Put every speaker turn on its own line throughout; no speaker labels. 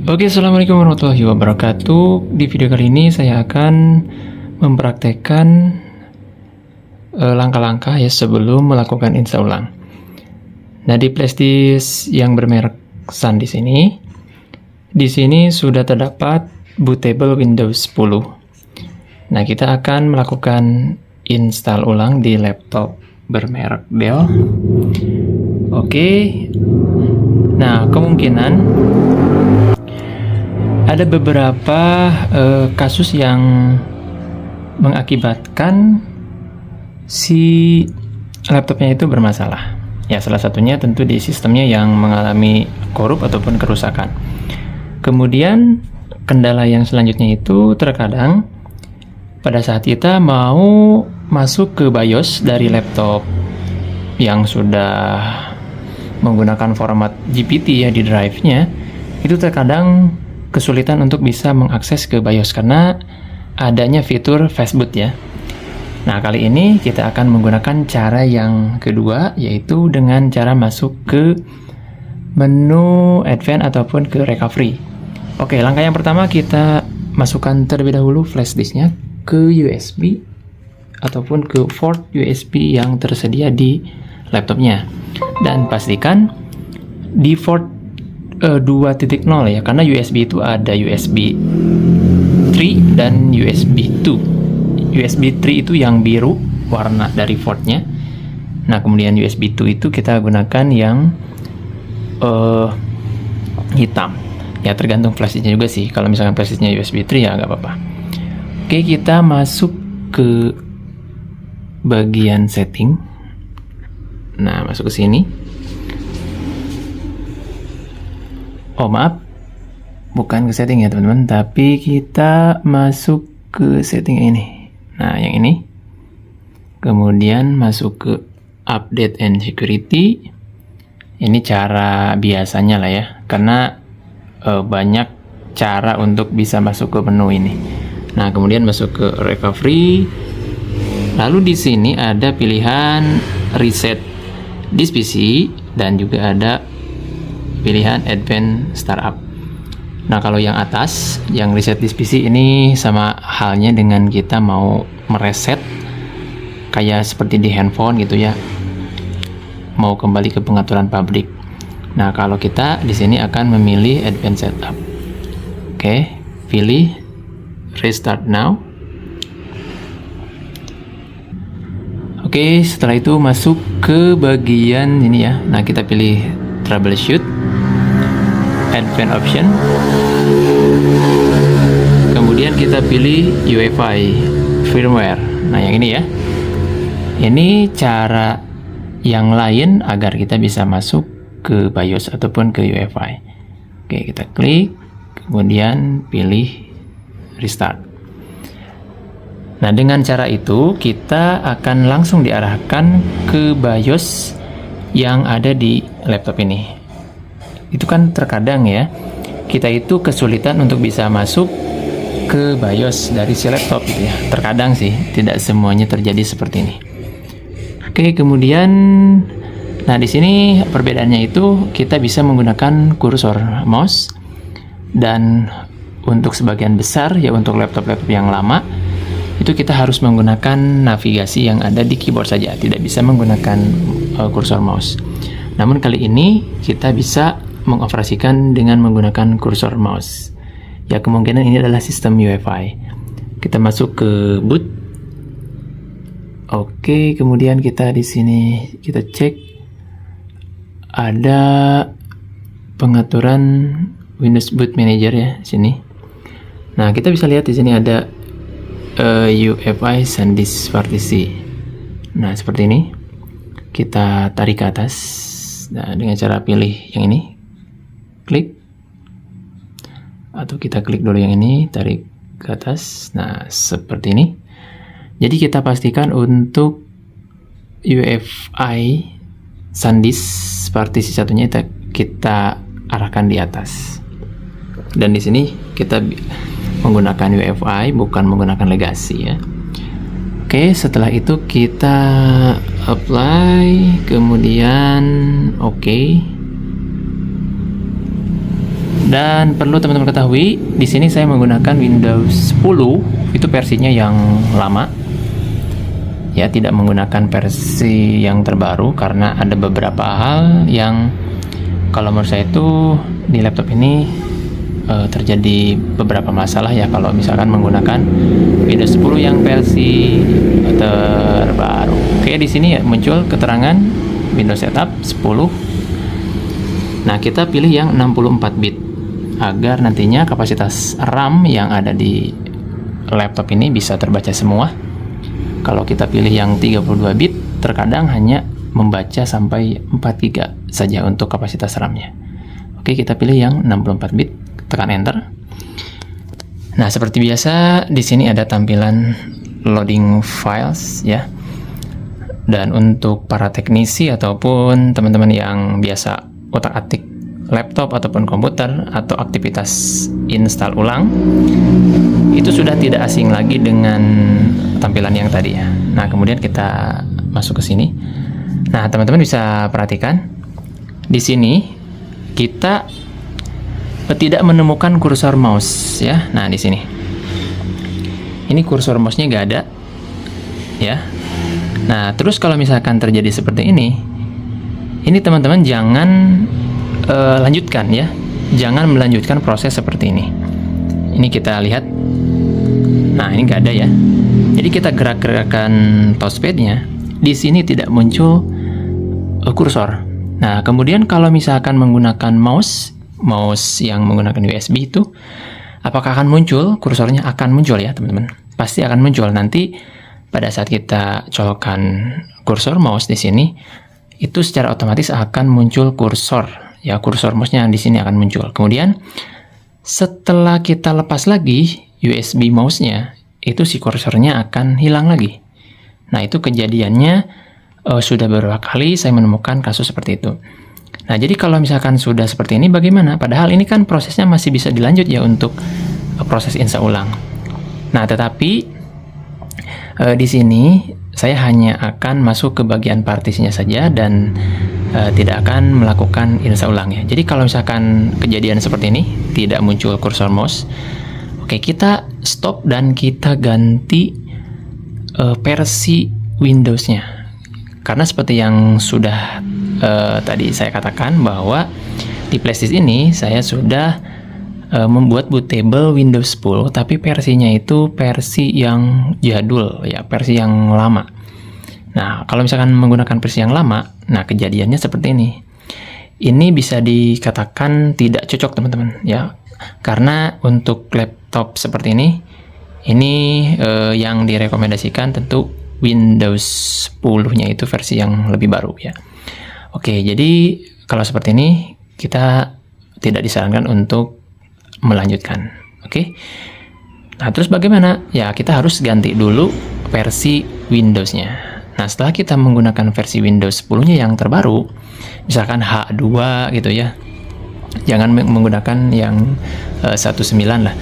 Oke, assalamualaikum warahmatullahi wabarakatuh. Di video kali ini saya akan mempraktekkan langkah-langkah ya sebelum melakukan install ulang. Nah, di flashdisk yang bermerek SanDisk ini, di sini sudah terdapat bootable Windows 10. Nah, kita akan melakukan install ulang di laptop bermerek Dell. Oke. Nah, kemungkinan ada beberapa kasus yang mengakibatkan si laptopnya itu bermasalah. Ya, salah satunya tentu di sistemnya yang mengalami korup ataupun kerusakan. Kemudian kendala yang selanjutnya itu terkadang pada saat kita mau masuk ke BIOS dari laptop yang sudah menggunakan format GPT ya di drive-nya, itu terkadang kesulitan untuk bisa mengakses ke BIOS karena adanya fitur fastboot ya. Nah, kali ini kita akan menggunakan cara yang kedua, yaitu dengan cara masuk ke menu Advanced ataupun ke Recovery. Oke, langkah yang pertama kita masukkan terlebih dahulu flash disknya ke USB ataupun ke port USB yang tersedia di laptopnya. Dan pastikan di port 2.0 ya, karena USB itu ada USB 3 dan USB 2. USB 3 itu yang biru warna dari portnya. Nah, kemudian USB 2 itu kita gunakan yang hitam. Ya, tergantung flashdisknya juga sih. Kalau misalkan flashdisknya USB 3 ya nggak apa-apa. Oke, kita masuk ke bagian setting. Nah, masuk ke sini. Oh, maaf, bukan ke setting ya teman-teman, tapi kita masuk ke setting ini. Nah, yang ini. Kemudian masuk ke update and security. Ini cara biasanya lah ya, karena banyak cara untuk bisa masuk ke menu ini. Nah, kemudian masuk ke recovery. Lalu di sini ada pilihan reset disk PC dan juga ada pilihan Advanced Startup. Nah, kalau yang atas, yang reset disk PC ini sama halnya dengan kita mau mereset kayak seperti di handphone gitu ya. Mau kembali ke pengaturan pabrik. Nah, kalau kita di sini akan memilih Advanced Setup. Oke, pilih Restart Now. Oke, setelah itu masuk ke bagian ini ya. Nah, kita pilih Troubleshoot, Advanced Option. Kemudian kita pilih UEFI Firmware. Nah, yang ini ya. Ini cara yang lain agar kita bisa masuk ke BIOS ataupun ke UEFI. Oke, kita klik, kemudian pilih Restart. Nah, dengan cara itu kita akan langsung diarahkan ke BIOS yang ada di laptop ini. Itu kan terkadang ya, kita itu kesulitan untuk bisa masuk ke BIOS dari si laptop gitu ya. Terkadang sih, tidak semuanya terjadi seperti ini. Oke, kemudian nah di sini perbedaannya itu kita bisa menggunakan kursor mouse, dan untuk sebagian besar ya untuk laptop-laptop yang lama itu kita harus menggunakan navigasi yang ada di keyboard saja, tidak bisa menggunakan kursor mouse. Namun kali ini kita bisa mengoperasikan dengan menggunakan kursor mouse. Ya, kemungkinan ini adalah sistem UEFI. Kita masuk ke boot. Oke, kemudian kita di sini kita cek ada pengaturan Windows Boot Manager ya sini. Nah, kita bisa lihat di sini ada UEFI SanDisk partisi. Nah, seperti ini. Kita tarik ke atas. Nah, dengan cara pilih yang ini, klik, atau kita klik dulu yang ini, tarik ke atas. Nah, seperti ini. Jadi kita pastikan untuk UEFI SanDisk partisi satunya kita arahkan di atas. Dan di sini kita menggunakan UEFI, bukan menggunakan legacy ya. Oke, setelah itu kita apply, kemudian oke. Dan perlu teman-teman ketahui, di sini saya menggunakan Windows 10 itu versinya yang lama. Ya, tidak menggunakan versi yang terbaru karena ada beberapa hal yang kalau menurut saya itu di laptop ini terjadi beberapa masalah ya kalau misalkan menggunakan Windows 10 yang versi terbaru. Oke, di sini ya muncul keterangan Windows Setup 10. Nah, kita pilih yang 64 bit agar nantinya kapasitas RAM yang ada di laptop ini bisa terbaca semua. Kalau kita pilih yang 32 bit, terkadang hanya membaca sampai 4 GB saja untuk kapasitas RAM-nya. Oke, kita pilih yang 64 bit, tekan enter. Nah, seperti biasa di sini ada tampilan loading files ya. Dan untuk para teknisi ataupun teman-teman yang biasa otak-atik laptop ataupun komputer atau aktivitas install ulang, itu sudah tidak asing lagi dengan tampilan yang tadi ya. Nah, kemudian kita masuk ke sini. Nah, teman-teman bisa perhatikan di sini kita tidak menemukan kursor mouse ya. Nah, di sini ini kursor mouse-nya nggak ada ya. Nah, terus kalau misalkan terjadi seperti ini teman-teman jangan lanjutkan ya, jangan melanjutkan proses seperti ini. Ini kita lihat, nah ini nggak ada ya. Jadi kita gerak-gerakan touchpad-nya, di sini tidak muncul kursor. Nah, kemudian kalau misalkan menggunakan mouse yang menggunakan USB itu, apakah akan muncul kursornya? Akan muncul ya teman-teman, pasti akan muncul. Nanti pada saat kita colokkan kursor mouse di sini, itu secara otomatis akan muncul kursor. Ya, kursor mouse-nya di sini akan muncul. Kemudian setelah kita lepas lagi USB mouse-nya, itu si kursornya akan hilang lagi. Nah, itu kejadiannya sudah beberapa kali saya menemukan kasus seperti itu. Nah, jadi kalau misalkan sudah seperti ini bagaimana? Padahal ini kan prosesnya masih bisa dilanjut ya untuk proses install ulang. Nah, tetapi di sini saya hanya akan masuk ke bagian partisinya saja dan tidak akan melakukan install ulang ya. Jadi kalau misalkan kejadian seperti ini tidak muncul kursor mouse, oke, kita stop dan kita ganti versi Windows-nya. Karena seperti yang sudah tadi saya katakan bahwa di playlist ini saya sudah membuat bootable Windows 10, tapi versinya itu versi yang jadul ya, versi yang lama. Nah, kalau misalkan menggunakan versi yang lama, nah kejadiannya seperti ini. Ini bisa dikatakan tidak cocok teman-teman ya, karena untuk laptop seperti ini yang direkomendasikan tentu Windows 10-nya itu versi yang lebih baru ya. Oke, jadi kalau seperti ini kita tidak disarankan untuk melanjutkan. Oke. Nah, terus bagaimana? Ya, kita harus ganti dulu versi Windows-nya. Nah, setelah kita menggunakan versi Windows 10-nya yang terbaru, misalkan H2 gitu ya. Jangan menggunakan yang 19 lah.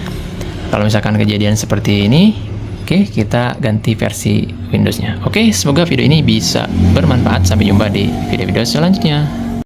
Kalau misalkan kejadian seperti ini, oke, kita ganti versi Windows-nya. Oke, semoga video ini bisa bermanfaat. Sampai jumpa di video-video selanjutnya.